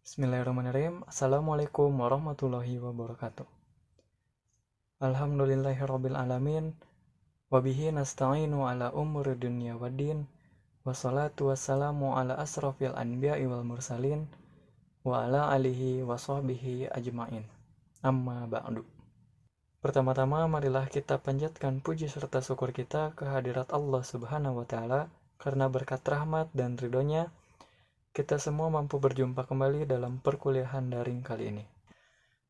Bismillahirrahmanirrahim. Assalamualaikum warahmatullahi wabarakatuh. Alhamdulillahirabbil alamin. Wabihi nasta'inu ala umuri dunya waddin. Wassalatu wassalamu ala asrafil anbiya'i wal mursalin wa ala alihi wa sahbihi ajma'in. Amma ba'du. Pertama-tama marilah kita panjatkan puji serta syukur kita kehadirat Allah Subhanahu wa taala karena berkat rahmat dan ridhonya kita semua mampu berjumpa kembali dalam perkuliahan daring kali ini.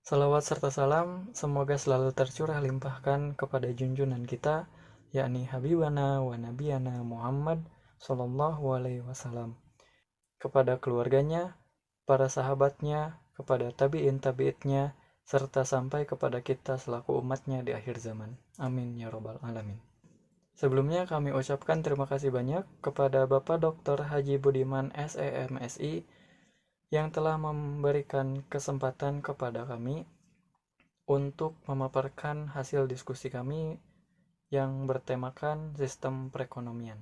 Salawat serta salam semoga selalu tercurah limpahkan kepada junjungan kita, yakni Habibana wa Nabiyana Muhammad Sallallahu Alaihi Wasallam, kepada keluarganya, para sahabatnya, kepada tabi'in-tabi'itnya, serta sampai kepada kita selaku umatnya di akhir zaman. Amin ya Rabbal Alamin. Sebelumnya kami ucapkan terima kasih banyak kepada Bapak Dr. Haji Budiman SEMSI yang telah memberikan kesempatan kepada kami untuk memaparkan hasil diskusi kami yang bertemakan sistem perekonomian.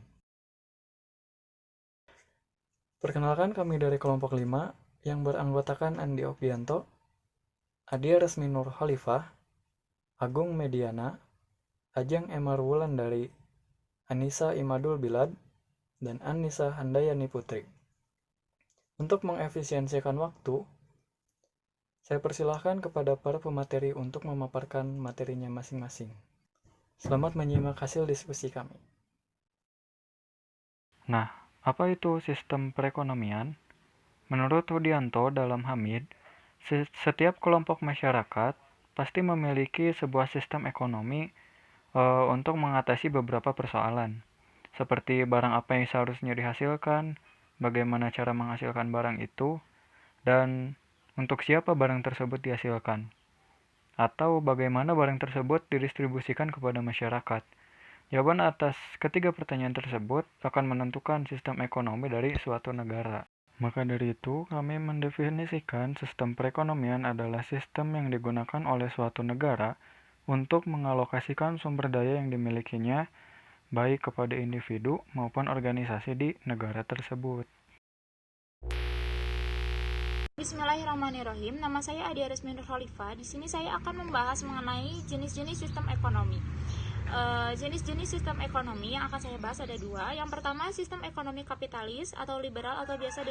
Perkenalkan, kami dari kelompok 5 yang beranggotakan Andi Opianto, Adia Resmi Nur Khalifah, Agung Mediana, Ajeng Emar Wulandari, Anissa Imadul Bilad, dan Anissa Handayani Putri. Untuk mengefisiensikan waktu, saya persilahkan kepada para pemateri untuk memaparkan materinya masing-masing. Selamat menyimak hasil diskusi kami. Nah, apa itu sistem perekonomian? Menurut Rudianto dalam Hamid, setiap kelompok masyarakat pasti memiliki sebuah sistem ekonomi untuk mengatasi beberapa persoalan, seperti barang apa yang seharusnya dihasilkan, bagaimana cara menghasilkan barang itu, dan untuk siapa barang tersebut dihasilkan, atau bagaimana barang tersebut didistribusikan kepada masyarakat. Jawaban atas ketiga pertanyaan tersebut akan menentukan sistem ekonomi dari suatu negara. Maka dari itu, kami mendefinisikan sistem perekonomian adalah sistem yang digunakan oleh suatu negara untuk mengalokasikan sumber daya yang dimilikinya baik kepada individu maupun organisasi di negara tersebut. Bismillahirrahmanirrahim. Nama saya Adia Resmi Nur Khalifah. Di sini saya akan membahas mengenai jenis-jenis sistem ekonomi. Jenis-jenis sistem ekonomi yang akan saya bahas ada dua. Yang pertama, sistem ekonomi kapitalis atau liberal atau biasa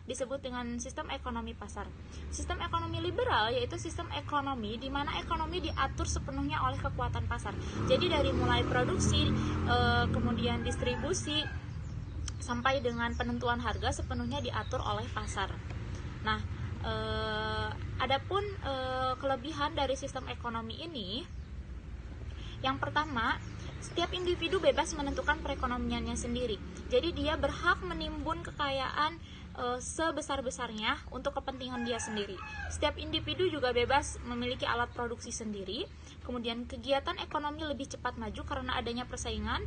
disebut dengan sistem ekonomi pasar. Sistem ekonomi liberal yaitu sistem ekonomi di mana ekonomi diatur sepenuhnya oleh kekuatan pasar. Jadi dari mulai produksi, kemudian distribusi sampai dengan penentuan harga sepenuhnya diatur oleh pasar. Nah, adapun kelebihan dari sistem ekonomi ini, yang pertama, setiap individu bebas menentukan perekonomiannya sendiri. Jadi dia berhak menimbun kekayaan sebesar-besarnya untuk kepentingan dia sendiri. Setiap individu juga bebas memiliki alat produksi sendiri. Kemudian kegiatan ekonomi lebih cepat maju karena adanya persaingan.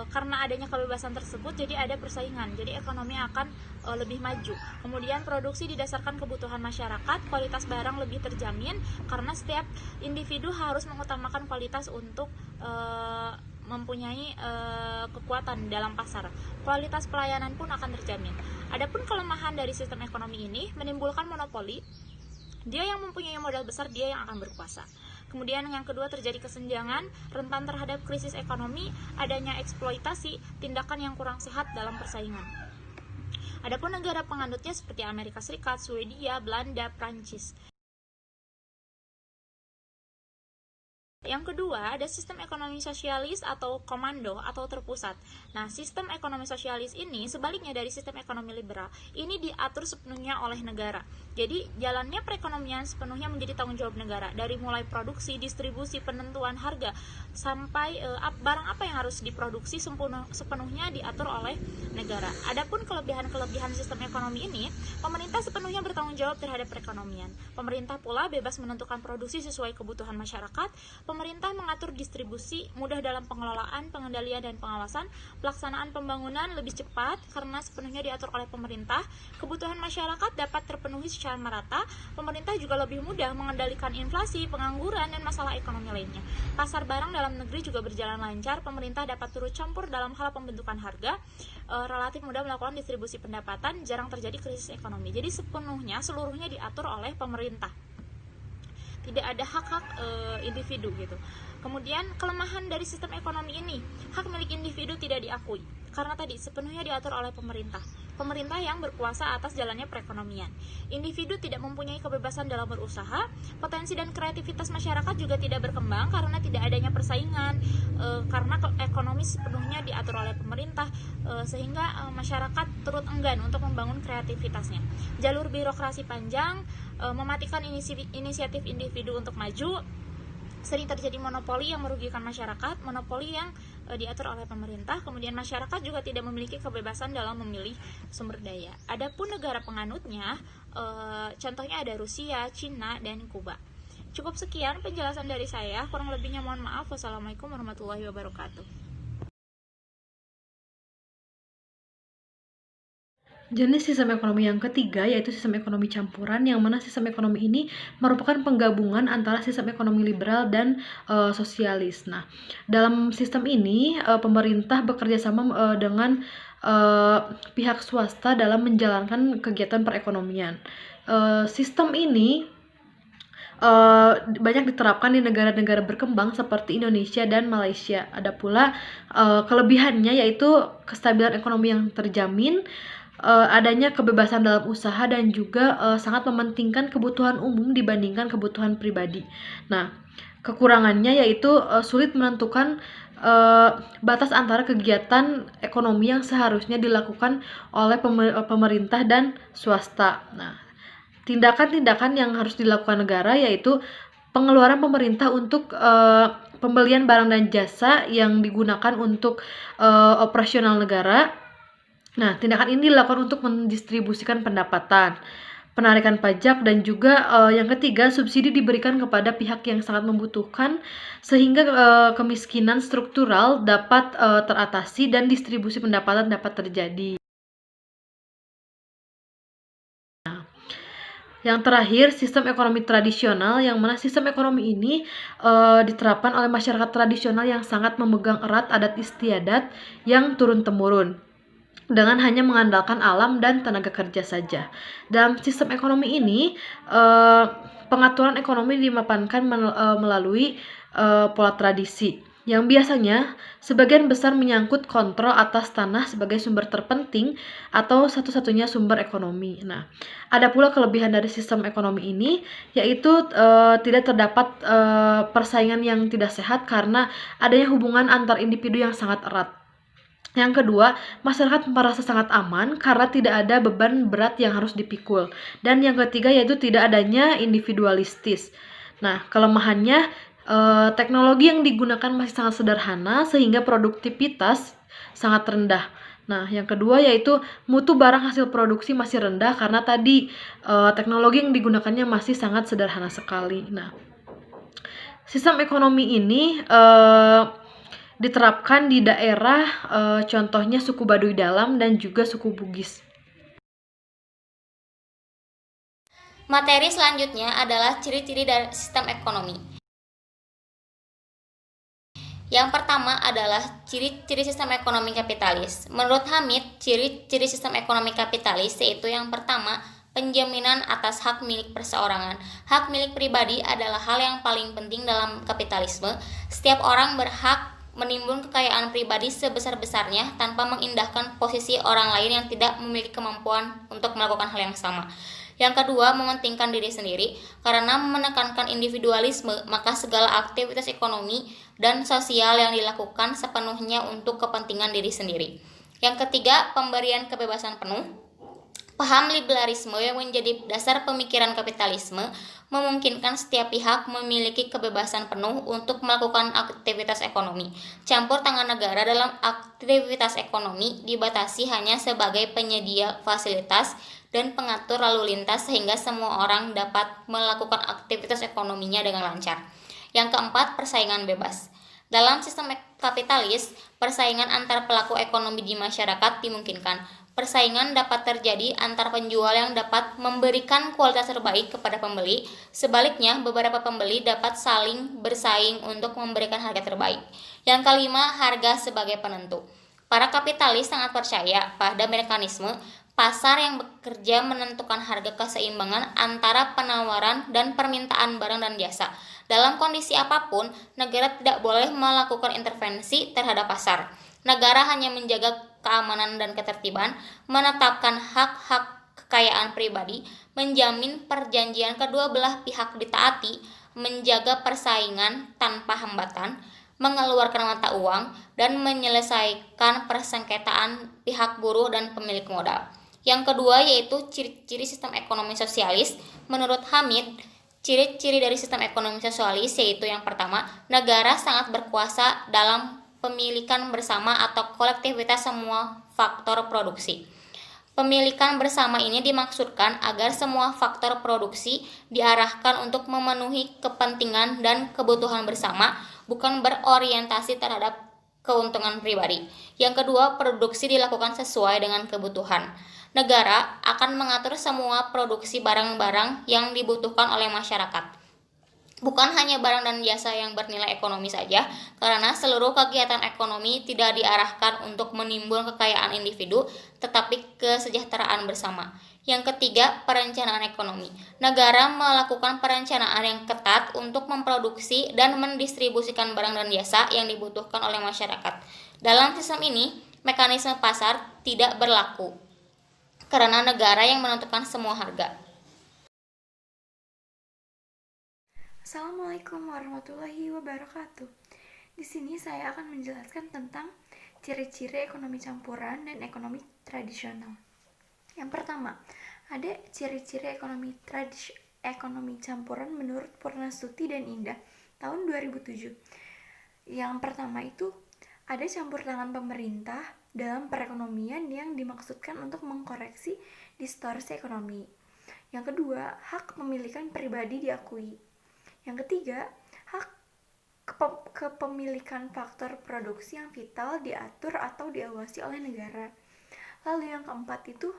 Karena adanya kebebasan tersebut, jadi ada persaingan, jadi ekonomi akan lebih maju. Kemudian produksi didasarkan kebutuhan masyarakat, kualitas barang lebih terjamin karena setiap individu harus mengutamakan kualitas untuk mempunyai kekuatan dalam pasar. Kualitas pelayanan pun akan terjamin. Adapun kelemahan dari sistem ekonomi ini menimbulkan monopoli. Dia yang mempunyai modal besar, dia yang akan berkuasa. Kemudian yang kedua, terjadi kesenjangan, rentan terhadap krisis ekonomi, adanya eksploitasi, tindakan yang kurang sehat dalam persaingan. Adapun negara penganutnya seperti Amerika Serikat, Swedia, Belanda, Prancis. Yang kedua, ada sistem ekonomi sosialis atau komando atau terpusat. Nah, sistem ekonomi sosialis ini sebaliknya dari sistem ekonomi liberal. Ini diatur sepenuhnya oleh negara. Jadi, jalannya perekonomian sepenuhnya menjadi tanggung jawab negara. Dari mulai produksi, distribusi, penentuan harga, sampai barang apa yang harus diproduksi sepenuhnya diatur oleh negara. Adapun kelebihan-kelebihan sistem ekonomi ini, pemerintah sepenuhnya bertanggung jawab terhadap perekonomian. Pemerintah pula bebas menentukan produksi sesuai kebutuhan masyarakat. Pemerintah mengatur distribusi, mudah dalam pengelolaan, pengendalian, dan pengawasan. Pelaksanaan pembangunan lebih cepat karena sepenuhnya diatur oleh pemerintah. Kebutuhan masyarakat dapat terpenuhi secara merata. Pemerintah juga lebih mudah mengendalikan inflasi, pengangguran, dan masalah ekonomi lainnya. Pasar barang dalam negeri juga berjalan lancar. Pemerintah dapat turut campur dalam hal pembentukan harga. Relatif mudah melakukan distribusi pendapatan, jarang terjadi krisis ekonomi. Jadi seluruhnya diatur oleh pemerintah. Tidak ada hak-hak individu gitu. Kemudian kelemahan dari sistem ekonomi ini, hak milik individu tidak diakui karena tadi sepenuhnya diatur oleh pemerintah. Pemerintah yang berkuasa atas jalannya perekonomian. Individu tidak mempunyai kebebasan dalam berusaha. Potensi dan kreativitas masyarakat juga tidak berkembang karena tidak adanya persaingan, karena ekonomi sepenuhnya diatur oleh pemerintah, sehingga masyarakat turut enggan untuk membangun kreativitasnya. Jalur birokrasi panjang mematikan inisiatif individu untuk maju. Sering terjadi monopoli yang merugikan masyarakat, monopoli yang diatur oleh pemerintah. Kemudian masyarakat juga tidak memiliki kebebasan dalam memilih sumber daya. Adapun negara penganutnya, contohnya ada Rusia, Cina, dan Kuba. Cukup sekian penjelasan dari saya, kurang lebihnya mohon maaf. Wassalamualaikum warahmatullahi wabarakatuh. Jenis sistem ekonomi yang ketiga yaitu sistem ekonomi campuran, yang mana sistem ekonomi ini merupakan penggabungan antara sistem ekonomi liberal dan sosialis. Nah, dalam sistem ini pemerintah bekerja sama dengan pihak swasta dalam menjalankan kegiatan perekonomian. Sistem ini banyak diterapkan di negara-negara berkembang seperti Indonesia dan Malaysia. Ada pula kelebihannya yaitu kestabilan ekonomi yang terjamin, adanya kebebasan dalam usaha, dan juga sangat mementingkan kebutuhan umum dibandingkan kebutuhan pribadi. Nah, kekurangannya yaitu sulit menentukan batas antara kegiatan ekonomi yang seharusnya dilakukan oleh pemerintah dan swasta. Nah, tindakan-tindakan yang harus dilakukan negara yaitu pengeluaran pemerintah untuk pembelian barang dan jasa yang digunakan untuk operasional negara. Nah, tindakan ini dilakukan untuk mendistribusikan pendapatan, penarikan pajak, dan juga yang ketiga, subsidi diberikan kepada pihak yang sangat membutuhkan sehingga kemiskinan struktural dapat teratasi dan distribusi pendapatan dapat terjadi. Yang terakhir, sistem ekonomi tradisional, yang mana sistem ekonomi ini diterapkan oleh masyarakat tradisional yang sangat memegang erat adat istiadat yang turun-temurun dengan hanya mengandalkan alam dan tenaga kerja saja. Dalam sistem ekonomi ini, pengaturan ekonomi dimapankan melalui pola tradisi, yang biasanya sebagian besar menyangkut kontrol atas tanah sebagai sumber terpenting atau satu-satunya sumber ekonomi. Nah, ada pula kelebihan dari sistem ekonomi ini, yaitu tidak terdapat persaingan yang tidak sehat karena adanya hubungan antar individu yang sangat erat. Yang kedua, masyarakat merasa sangat aman karena tidak ada beban berat yang harus dipikul. Dan yang ketiga yaitu tidak adanya individualistis. Nah, kelemahannya teknologi yang digunakan masih sangat sederhana sehingga produktivitas sangat rendah. Nah, yang kedua yaitu mutu barang hasil produksi masih rendah karena tadi teknologi yang digunakannya masih sangat sederhana sekali. Nah, sistem ekonomi ini diterapkan di daerah contohnya suku Baduy Dalam dan juga suku Bugis. Materi selanjutnya adalah ciri-ciri dari sistem ekonomi. Yang pertama adalah ciri-ciri sistem ekonomi kapitalis. Menurut Hamid, ciri-ciri sistem ekonomi kapitalis yaitu yang pertama, penjaminan atas hak milik perseorangan. Hak milik pribadi adalah hal yang paling penting dalam kapitalisme. Setiap orang berhak menimbun kekayaan pribadi sebesar-besarnya tanpa mengindahkan posisi orang lain yang tidak memiliki kemampuan untuk melakukan hal yang sama. Yang kedua, mementingkan diri sendiri. Karena menekankan individualisme, maka segala aktivitas ekonomi dan sosial yang dilakukan sepenuhnya untuk kepentingan diri sendiri. Yang ketiga, pemberian kebebasan penuh. Paham liberalisme yang menjadi dasar pemikiran kapitalisme memungkinkan setiap pihak memiliki kebebasan penuh untuk melakukan aktivitas ekonomi. Campur tangan negara dalam aktivitas ekonomi dibatasi hanya sebagai penyedia fasilitas dan pengatur lalu lintas sehingga semua orang dapat melakukan aktivitas ekonominya dengan lancar. Yang keempat, persaingan bebas. Dalam sistem kapitalis, persaingan antar pelaku ekonomi di masyarakat dimungkinkan. Persaingan dapat terjadi antar penjual yang dapat memberikan kualitas terbaik kepada pembeli. Sebaliknya, beberapa pembeli dapat saling bersaing untuk memberikan harga terbaik. Yang kelima, harga sebagai penentu. Para kapitalis sangat percaya pada mekanisme pasar yang bekerja menentukan harga keseimbangan antara penawaran dan permintaan barang dan jasa. Dalam kondisi apapun, negara tidak boleh melakukan intervensi terhadap pasar. Negara hanya menjaga keamanan dan ketertiban, menetapkan hak-hak kekayaan pribadi, menjamin perjanjian kedua belah pihak ditaati, menjaga persaingan tanpa hambatan, mengeluarkan mata uang, dan menyelesaikan persengketaan pihak buruh dan pemilik modal. Yang kedua yaitu ciri-ciri sistem ekonomi sosialis. Menurut Hamid, ciri-ciri dari sistem ekonomi sosialis yaitu yang pertama, negara sangat berkuasa dalam pemilikan bersama atau kolektivitas semua faktor produksi. Pemilikan bersama ini dimaksudkan agar semua faktor produksi diarahkan untuk memenuhi kepentingan dan kebutuhan bersama, bukan berorientasi terhadap keuntungan pribadi. Yang kedua, produksi dilakukan sesuai dengan kebutuhan. Negara akan mengatur semua produksi barang-barang yang dibutuhkan oleh masyarakat. Bukan hanya barang dan jasa yang bernilai ekonomi saja, karena seluruh kegiatan ekonomi tidak diarahkan untuk menimbun kekayaan individu, tetapi kesejahteraan bersama. Yang ketiga, perencanaan ekonomi. Negara melakukan perencanaan yang ketat untuk memproduksi dan mendistribusikan barang dan jasa yang dibutuhkan oleh masyarakat. Dalam sistem ini, mekanisme pasar tidak berlaku, karena negara yang menentukan semua harga. Assalamualaikum warahmatullahi wabarakatuh. Di sini saya akan menjelaskan tentang ciri-ciri ekonomi campuran dan ekonomi tradisional. Yang pertama, ada ciri-ciri ekonomi campuran menurut Purnastuti dan Indah tahun 2007. Yang pertama itu ada campur tangan pemerintah dalam perekonomian yang dimaksudkan untuk mengkoreksi distorsi ekonomi. Yang kedua, hak kepemilikan pribadi diakui. Yang ketiga, hak kepemilikan faktor produksi yang vital diatur atau diawasi oleh negara. Lalu yang keempat itu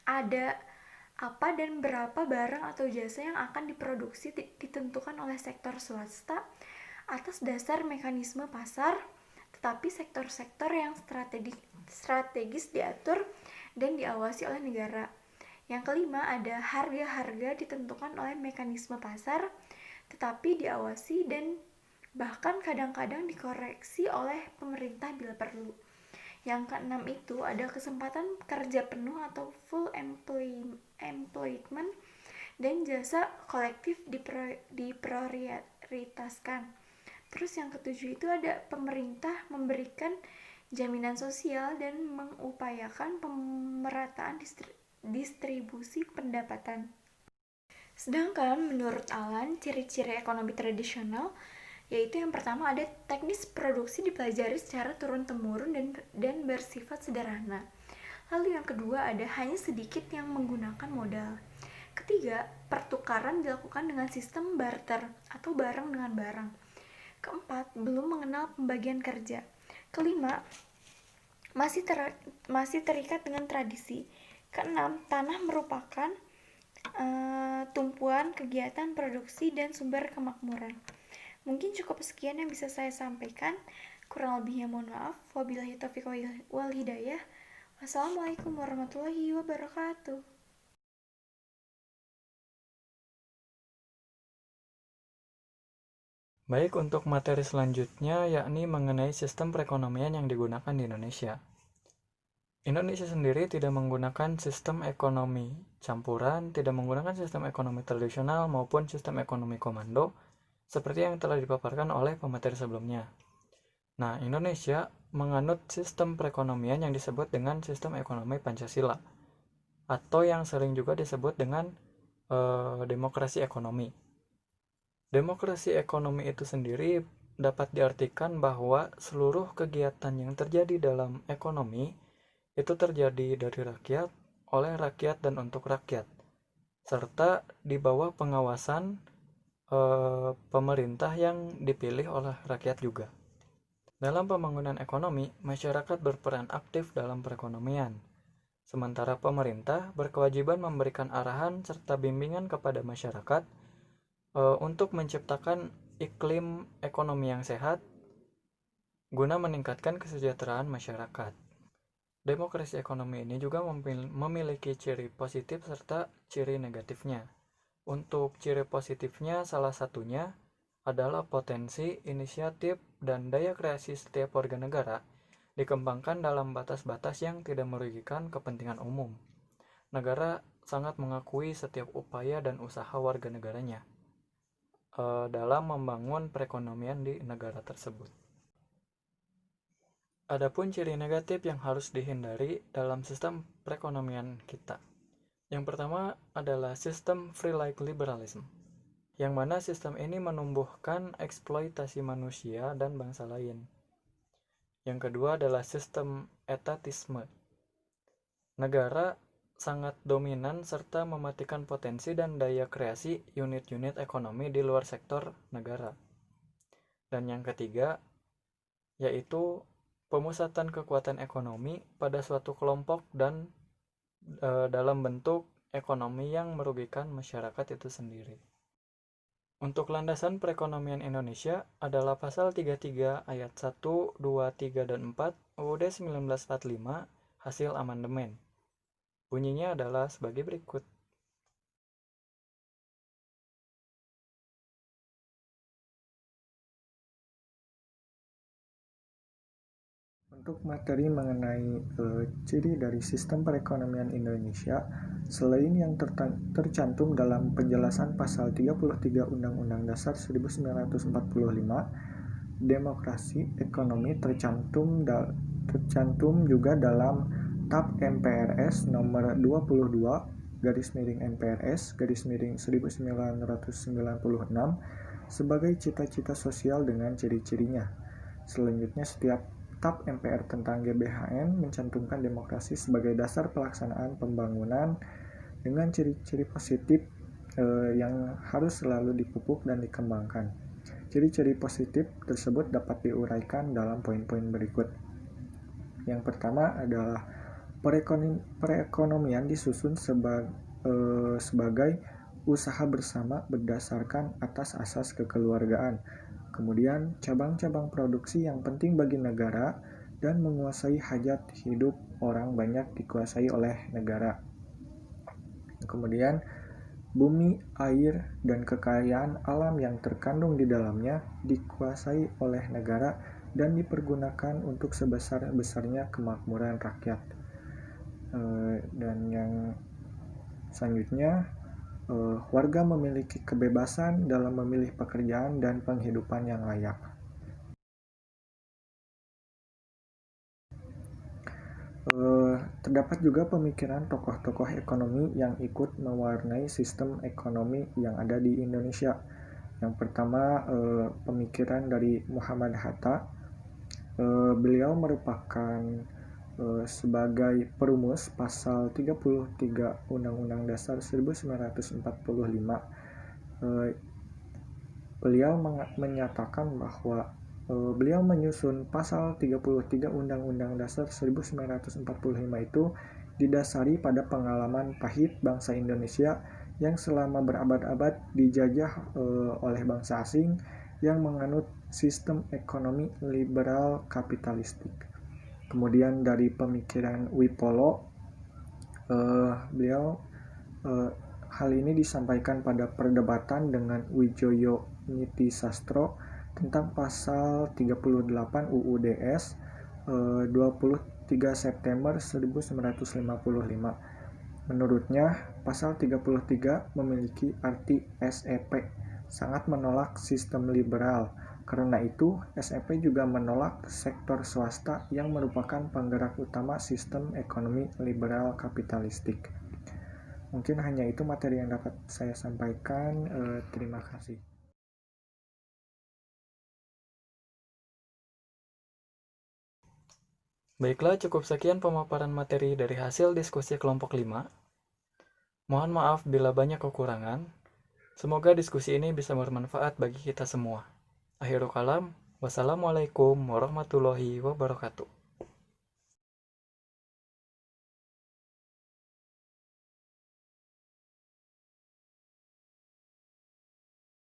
ada apa dan berapa barang atau jasa yang akan diproduksi ditentukan oleh sektor swasta atas dasar mekanisme pasar, tetapi sektor-sektor yang strategis diatur dan diawasi oleh negara. Yang kelima, ada harga-harga ditentukan oleh mekanisme pasar, tetapi diawasi dan bahkan kadang-kadang dikoreksi oleh pemerintah bila perlu. Yang keenam itu ada kesempatan kerja penuh atau full employment dan jasa kolektif diprioritaskan. Terus yang ketujuh itu ada pemerintah memberikan jaminan sosial dan mengupayakan pemerataan distribusi pendapatan. Sedangkan menurut Alan, ciri-ciri ekonomi tradisional yaitu yang pertama ada teknis produksi dipelajari secara turun-temurun dan bersifat sederhana. Lalu yang kedua ada hanya sedikit yang menggunakan modal. Ketiga, pertukaran dilakukan dengan sistem barter atau barang dengan barang. Keempat, belum mengenal pembagian kerja. Kelima, masih terikat dengan tradisi. Keenam, tanah merupakan tumpuan kegiatan produksi dan sumber kemakmuran. Mungkin cukup sekian yang bisa saya sampaikan. Kurang lebihnya mohon maaf. Wabillahi taufiq wal hidayah. Wassalamualaikum warahmatullahi wabarakatuh. Baik, untuk materi selanjutnya yakni mengenai sistem perekonomian yang digunakan di Indonesia. Indonesia sendiri tidak menggunakan sistem ekonomi campuran, tidak menggunakan sistem ekonomi tradisional maupun sistem ekonomi komando seperti yang telah dipaparkan oleh pemateri sebelumnya. Nah, Indonesia menganut sistem perekonomian yang disebut dengan sistem ekonomi Pancasila atau yang sering juga disebut dengan demokrasi ekonomi. Demokrasi ekonomi itu sendiri dapat diartikan bahwa seluruh kegiatan yang terjadi dalam ekonomi itu terjadi dari rakyat, oleh rakyat, dan untuk rakyat, serta di bawah pengawasan pemerintah yang dipilih oleh rakyat juga. Dalam pembangunan ekonomi, masyarakat berperan aktif dalam perekonomian. Sementara pemerintah berkewajiban memberikan arahan serta bimbingan kepada masyarakat untuk menciptakan iklim ekonomi yang sehat guna meningkatkan kesejahteraan masyarakat. Demokrasi ekonomi ini juga memiliki ciri positif serta ciri negatifnya. Untuk ciri positifnya salah satunya adalah potensi, inisiatif, dan daya kreasi setiap warga negara dikembangkan dalam batas-batas yang tidak merugikan kepentingan umum. Negara sangat mengakui setiap upaya dan usaha warga negaranya dalam membangun perekonomian di negara tersebut. Adapun ciri negatif yang harus dihindari dalam sistem perekonomian kita. Yang pertama adalah sistem free like liberalism, yang mana sistem ini menumbuhkan eksploitasi manusia dan bangsa lain. Yang kedua adalah sistem etatisme. Negara sangat dominan serta mematikan potensi dan daya kreasi unit-unit ekonomi di luar sektor negara. Dan yang ketiga yaitu pemusatan kekuatan ekonomi pada suatu kelompok dan dalam bentuk ekonomi yang merugikan masyarakat itu sendiri. Untuk landasan perekonomian Indonesia adalah pasal 33 ayat 1, 2, 3, dan 4 UUD 1945 hasil amandemen. Bunyinya adalah sebagai berikut. Untuk materi mengenai ciri dari sistem perekonomian Indonesia, selain yang tercantum dalam penjelasan pasal 33 Undang-Undang Dasar 1945, demokrasi ekonomi tercantum juga dalam TAP MPRS nomor 22/MPRS/1996 sebagai cita-cita sosial dengan ciri-cirinya. Selanjutnya, setiap TAP MPR tentang GBHN mencantumkan demokrasi sebagai dasar pelaksanaan pembangunan dengan ciri-ciri positif yang harus selalu dipupuk dan dikembangkan. Ciri-ciri positif tersebut dapat diuraikan dalam poin-poin berikut. Yang pertama adalah perekonomian disusun sebagai usaha bersama berdasarkan atas asas kekeluargaan. Kemudian, cabang-cabang produksi yang penting bagi negara dan menguasai hajat hidup orang banyak dikuasai oleh negara. Kemudian, bumi, air, dan kekayaan alam yang terkandung di dalamnya dikuasai oleh negara dan dipergunakan untuk sebesar-besarnya kemakmuran rakyat. Dan yang selanjutnya, warga memiliki kebebasan dalam memilih pekerjaan dan penghidupan yang layak. Terdapat juga pemikiran tokoh-tokoh ekonomi yang ikut mewarnai sistem ekonomi yang ada di Indonesia. Yang pertama, pemikiran dari Muhammad Hatta. Beliau merupakan sebagai perumus pasal 33 Undang-Undang Dasar 1945. Beliau menyatakan bahwa beliau menyusun pasal 33 Undang-Undang Dasar 1945 itu didasari pada pengalaman pahit bangsa Indonesia yang selama berabad-abad dijajah oleh bangsa asing yang menganut sistem ekonomi liberal kapitalistik. Kemudian dari pemikiran Wipolo, beliau hal ini disampaikan pada perdebatan dengan Wijoyo Nitisastro tentang pasal 38 UUDS 23 September 1955. Menurutnya, pasal 33 memiliki arti SEP, sangat menolak sistem liberal. Karena itu, SEP juga menolak sektor swasta yang merupakan penggerak utama sistem ekonomi liberal kapitalistik. Mungkin hanya itu materi yang dapat saya sampaikan. Terima kasih. Baiklah, cukup sekian pemaparan materi dari hasil diskusi kelompok 5. Mohon maaf bila banyak kekurangan. Semoga diskusi ini bisa bermanfaat bagi kita semua. Akhirul kalam, wassalamualaikum warahmatullahi wabarakatuh.